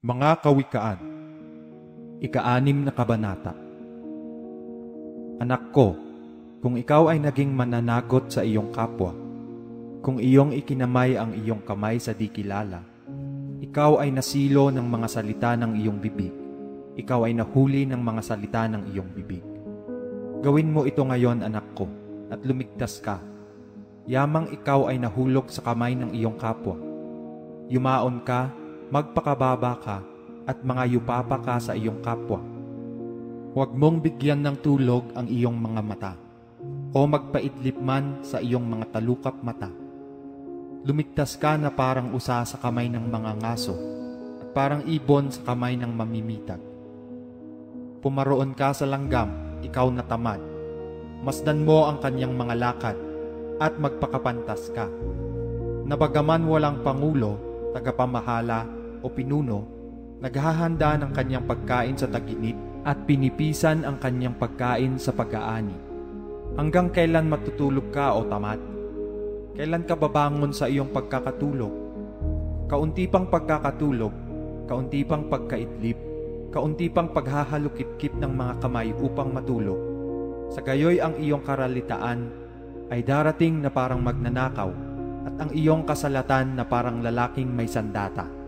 Mga Kawikaan, ika-6 na kabanata. Anak ko, kung ikaw ay naging mananagot sa iyong kapwa, kung iyong ikinamay ang iyong kamay sa di kilala, ikaw ay nasilo ng mga salita ng iyong bibig, ikaw ay nahuli ng mga salita ng iyong bibig. Gawin mo ito ngayon, anak ko, at lumigtas ka. Yamang ikaw ay nahulog sa kamay ng iyong kapwa. Yumaon ka, magpakababa ka, at mga yupapa ka sa iyong kapwa. Huwag mong bigyan ng tulog ang iyong mga mata, o magpaidlip man sa iyong mga talukap mata. Lumigtas ka na parang usa sa kamay ng mga ngaso, at parang ibon sa kamay ng mamimitag. Pumaroon ka sa langgam, ikaw na tamad. Masdan mo ang kanyang mga lakad, at magpakapantas ka. Nabagaman walang pangulo, tagapamahala, o pinuno, naghahanda ng kanyang pagkain sa taginit at pinipisan ang kanyang pagkain sa pag-aani. Hanggang kailan matutulog ka o tamad? Kailan ka babangon sa iyong pagkakatulog? Kaunti pang pagkakatulog, kaunti pang pagkaidlip, kaunti pang paghahalukip-kip ng mga kamay upang matulog. Sa gayoy ang iyong karalitaan ay darating na parang magnanakaw, at ang iyong kasalatan na parang lalaking may sandata.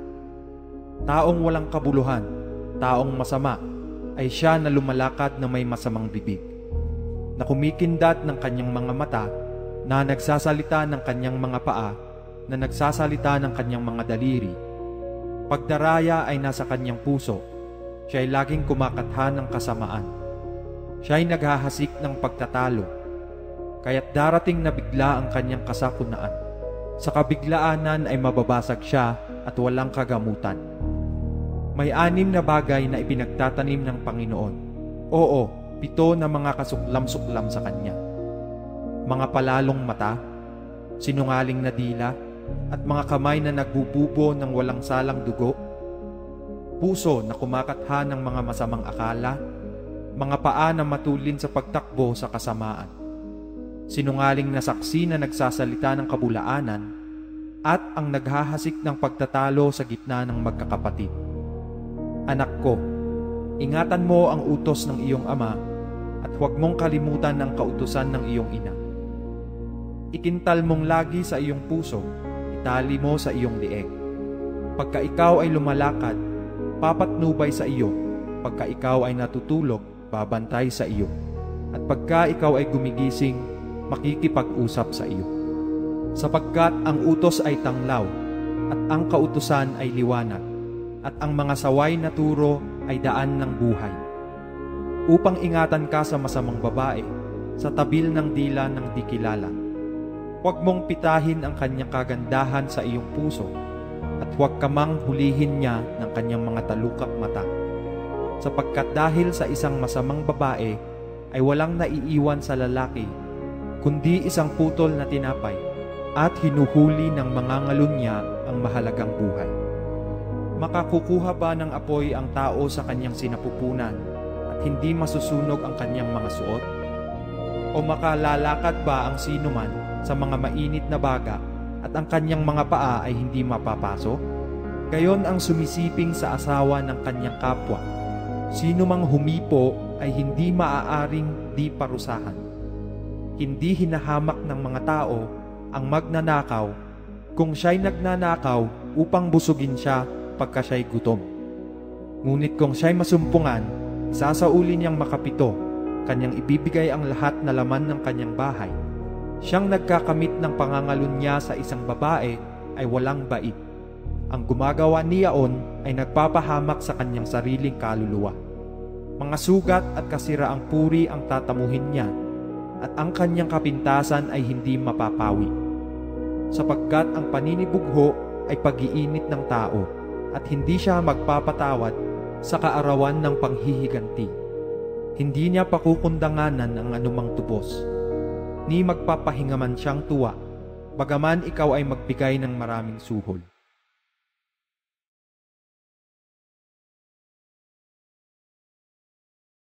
Taong walang kabuluhan, taong masama, ay siya na lumalakad na may masamang bibig, na kumikindat ng kanyang mga mata, na nagsasalita ng kanyang mga paa, na nagsasalita ng kanyang mga daliri. Pagdaraya ay nasa kanyang puso, siya ay laging kumakatha ng kasamaan. Siya ay naghahasik ng pagtatalo, kaya't darating na bigla ang kanyang kasakunaan. Sa kabiglaanan ay mababasag siya at walang kagamutan. May 6 na bagay na ipinagtatanim ng Panginoon. Oo, 7 na mga kasuklam-suklam sa Kanya. Mga palalong mata, sinungaling na dila, at mga kamay na nagbububo ng walang salang dugo. Puso na kumakatha ng mga masamang akala, mga paa na matulin sa pagtakbo sa kasamaan. Sinungaling na saksi na nagsasalita ng kabulaanan, at ang naghahasik ng pagtatalo sa gitna ng magkakapatid. Anak ko, ingatan mo ang utos ng iyong ama, at huwag mong kalimutan ang kautusan ng iyong ina. Ikintal mong lagi sa iyong puso, itali mo sa iyong lieg. Pagka ikaw ay lumalakad, papatnubay sa iyo. Pagka ikaw ay natutulog, babantay sa iyo. At pagka ikaw ay gumigising, makikipag-usap sa iyo. Sapagkat ang utos ay tanglaw, at ang kautusan ay liwanag, at ang mga saway na turo ay daan ng buhay. Upang ingatan ka sa masamang babae, sa tabil ng dila ng di kilala. Huwag mong pitahin ang kanyang kagandahan sa iyong puso, at huwag ka mang hulihin niya ng kanyang mga talukap mata. Sapagkat dahil sa isang masamang babae ay walang naiiwan sa lalaki, kundi isang putol na tinapay, at hinuhuli ng mga ngalon niya ang mahalagang buhay. Makakukuha ba ng apoy ang tao sa kanyang sinapupunan at hindi masusunog ang kanyang mga suot? O makalalakad ba ang sinuman sa mga mainit na baga at ang kanyang mga paa ay hindi mapapasok? Gayon ang sumisiping sa asawa ng kanyang kapwa. Sino mang humipo ay hindi maaaring di parusahan. Hindi hinahamak ng mga tao ang magnanakaw kung siya'y nagnanakaw upang busugin siya pagka siya'y gutom. Ngunit kung siya'y masumpungan, sasauli niyang makapito, kanyang ibibigay ang lahat na laman ng kanyang bahay. Siyang nagkakamit ng pangangalun niya sa isang babae ay walang bait. Ang gumagawa niyaon ay nagpapahamak sa kanyang sariling kaluluwa. Mga sugat at kasiraang puri ang tatamuhin niya, at ang kanyang kapintasan ay hindi mapapawi. Sapagkat ang paninibugho ay pag-iinit ng tao, at hindi siya magpapatawad sa kaarawan ng panghihiganti. Hindi niya pakukundanganan ang anumang tubos, ni magpapahinga man siyang tuwa, bagaman ikaw ay magbigay ng maraming suhol.